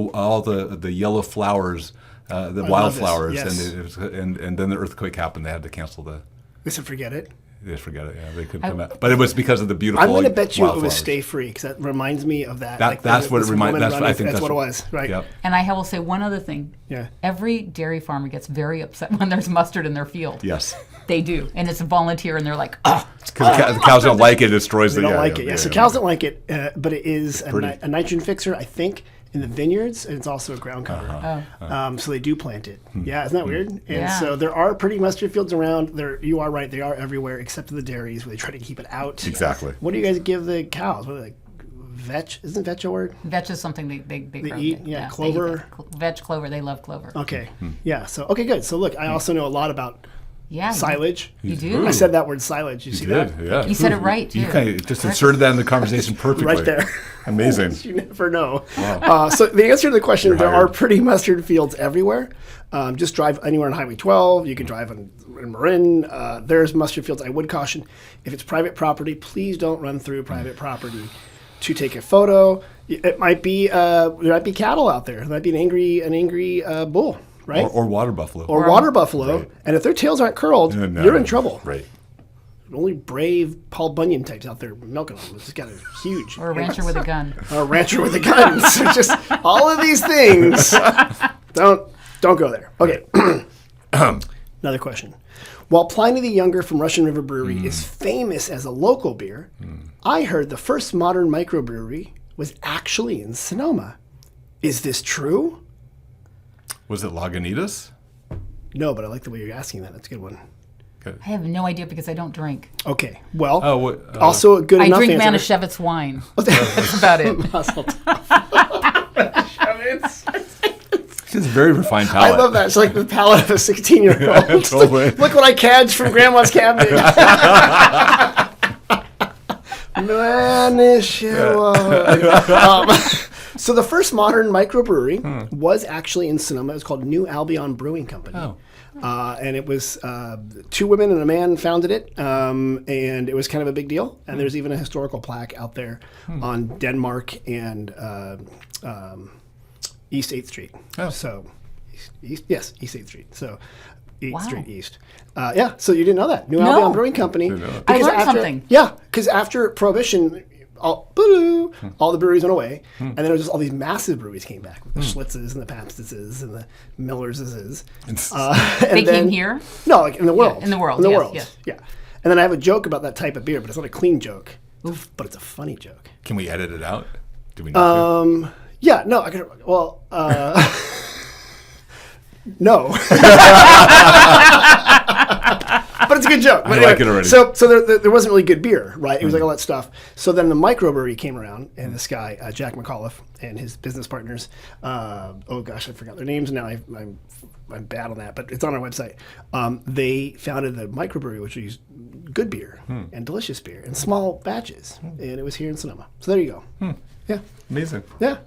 the yellow flowers, the wildflowers, Yes. and then the earthquake happened. They had to cancel the. They said forget it. They forget it. Yeah, they couldn't come out. But it was because of the beautiful. I'm going to bet you it was wildflowers. Stay Free because that reminds me of that. That's what it reminds. That's what I think. That's what it was, right? Yep. And I will say one other thing. Yeah. Every dairy farmer gets very upset when there's mustard in their field. Yes. They do, and it's a volunteer, and they're like, "Oh, Because the cows don't like it. It destroys They the. don't like it. Yeah. So cows don't like it, but it is a nitrogen fixer, I think, in the vineyards, and it's also a ground cover. So they do plant it. Yeah, isn't that weird? And Yeah. so there are pretty mustard fields around. You are right. They are everywhere except for the dairies where they try to keep it out. Exactly. What do you guys give the cows? What are they, like vetch? Isn't vetch a word? vetch is something they grow. eat, They eat clover. that. Vetch, clover. They love clover. Okay. Yeah. So okay, good. So look, I also know a lot about Yeah. silage. You do. I said that word silage. You see Did, that? yeah. You said it right, You too. kind of just inserted that in the conversation perfectly. Right there. Amazing. You never know. So the answer to the question, there are hired. pretty mustard fields everywhere. Just drive anywhere on Highway 12. You can drive in Marin. There's mustard fields. I would caution, if it's private property, please don't run through private property to take a photo. It might be there might be cattle out there. There might be an angry bull, right? Or water buffalo. Or water buffalo. Right. And if their tails aren't curled, No, you're in trouble. Right. Only brave Paul Bunyan types out there milking them. It's got a huge. Or a rancher with a gun. Or a rancher with a gun. So just all of these things. Don't go there. Okay. Another question. While Pliny the Younger from Russian River Brewery is famous as a local beer, I heard the first modern microbrewery was actually in Sonoma. Is this true? Was it Lagunitas? No, but I like the way you're asking that. That's a good one. I have no idea because I don't drink. Okay. Well, Oh, what, also a good I enough drink answer. Manischewitz wine. That's about it. It's a very refined I palate. love that. It's like the palate of a 16-year-old. Totally. Look what I cadged from Grandma's cabinet. So the first modern microbrewery was actually in Sonoma. It was called New Albion Brewing Company. Oh. And it was 2 women and a man founded it, and it was kind of a big deal. And there's even a historical plaque out there on Denmark and East 8th Street. Oh. So, East 8th Street. So, 8th Wow. Street East. Yeah, so you didn't know that. New No. Albion Brewing Company. Didn't know that. I Because learned something. Yeah, because after Prohibition, all the breweries went away, and then it was just all these massive breweries came back with the Schlitzes and the Pabstses and the Millerses. They came here? No, like in the world. in the world, In the yes, world. yes. Yeah. And then I have a joke about that type of beer, but it's not a clean joke. But it's a funny joke. Can we edit it out? Do we need to? Yeah, no, I could. Well, no. But it's a good joke. But I like it already. So there wasn't really good beer, right? It was like all that stuff. So then the microbrewery came around, and this guy, Jack McAuliffe, and his business partners, oh gosh, I forgot their names, and now I'm bad on that, but it's on our website. They founded the microbrewery, which used good beer and delicious beer in small batches, and it was here in Sonoma. So there you go. Yeah. Amazing. Yeah.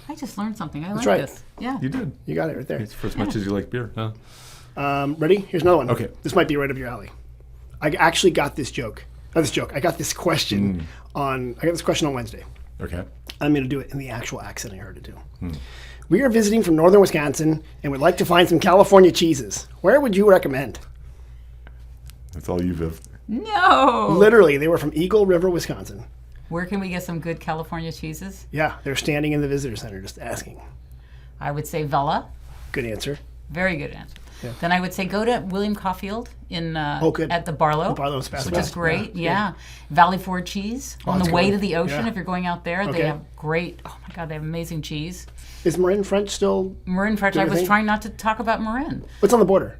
I just learned something. I like right. this. Yeah. You did. You got it right there. It's for as much as you like beer. Huh? Ready? Here's another one. Okay. This might be right up your alley. I actually got this joke. Not this joke. I got this question on Wednesday. Okay. I'm going to do it in the actual accent I heard it do. We are visiting from northern Wisconsin and would like to find some California cheeses. Where would you recommend? That's all you, Viv. No. Literally, they were from Eagle River, Wisconsin. Where can we get some good California cheeses? Yeah, they're standing in the visitor center just asking. I would say Vella. Good answer. Very good answer. Then I would say go to William Caulfield in good. at the Barlow, The Barlow's fast which food. is great. Yeah. Valley Ford cheese on that's the a way good to one. the ocean. Yeah. If you're going out there, Okay. they have great. Oh my God, they have amazing cheese. Is Marin French still? Marin French. Do I you was think? trying not to talk about Marin. What's on the border?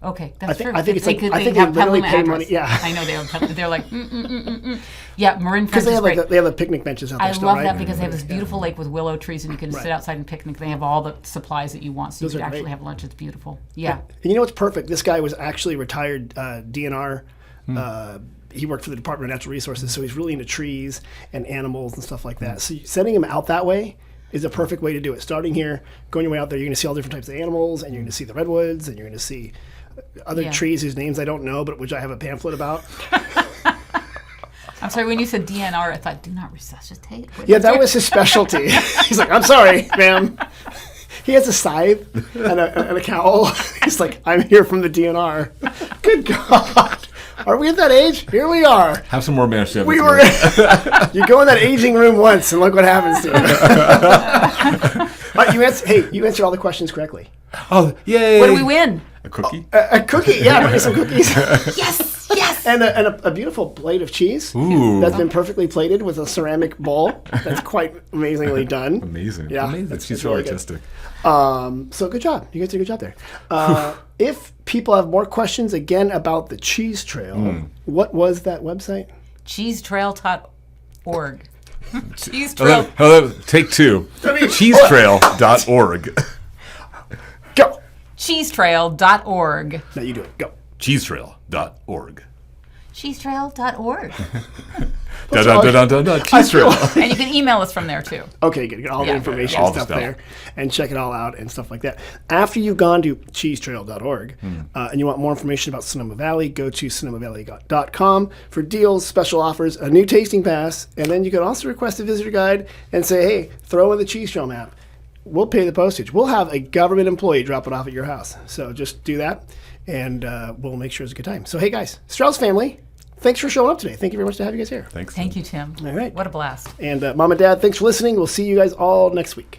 Okay, that's true. I think it's like- I think have they literally Petaluma pay money- address. yeah. I know they have. They're like, yeah, Marin French Because they is have great. they have the picnic benches out there I still, love right? that because they have this beautiful lake with willow trees and you can Right. sit outside and picnic. They have all the supplies that you want, so Those you are can actually great. have lunch. It's beautiful. Yeah. And you know what's perfect? This guy was actually retired DNR. He worked for the Department of Natural Resources, so he's really into trees and animals and stuff like that. So sending him out that way is a perfect way to do it. Starting here, going your way out there, you're going to see all different types of animals, and you're going to see the redwoods, and you're going to see other Yeah. trees whose names I don't know, but which I have a pamphlet about. I'm sorry, when you said DNR, I thought, do not resuscitate. What Yeah, is that it? was his specialty. He's like, I'm sorry, ma'am. He has a scythe and a cowl. He's like, I'm here from the DNR. Good God. Are we at that age? Here we are. Have some more mashed We were. You go in that aging room once, and look what happens to you. You answered all the questions correctly. Oh, yay! What do we win? A cookie? A cookie, yeah, bring me some cookies, Yes, yes. and a beautiful plate of cheese Ooh. that's been perfectly plated with a ceramic bowl. That's quite amazingly done. Amazing. Yeah, Amazing. that's She's so really good. artistic. So good job. You guys did a good job there. If people have more questions again about the cheese trail, what was that website? Cheesetrail.org. Cheese Trail. Take two. I mean- Cheesetrail.org. Go. Cheesetrail.org. Now you do it. Go. Cheesetrail.org. Cheesetrail.org. Cheesetrail. And you can email us from there too. Okay, good. Get all the Yeah. information All and the stuff stuff. there, and check it all out and stuff like that. After you've gone to cheesetrail.org and you want more information about Sonoma Valley, go to sonomavalley.com for deals, special offers, a new tasting pass, and then you can also request a visitor guide and say, hey, throw in the cheese trail map. We'll pay the postage. We'll have a government employee drop it off at your house. So just do that, and we'll make sure it's a good time. So hey guys, Strauss family, thanks for showing up today. Thank you very much to have you guys here. Thanks. Thank you, Tim. All right. What a blast. And Mom and Dad, thanks for listening. We'll see you guys all next week.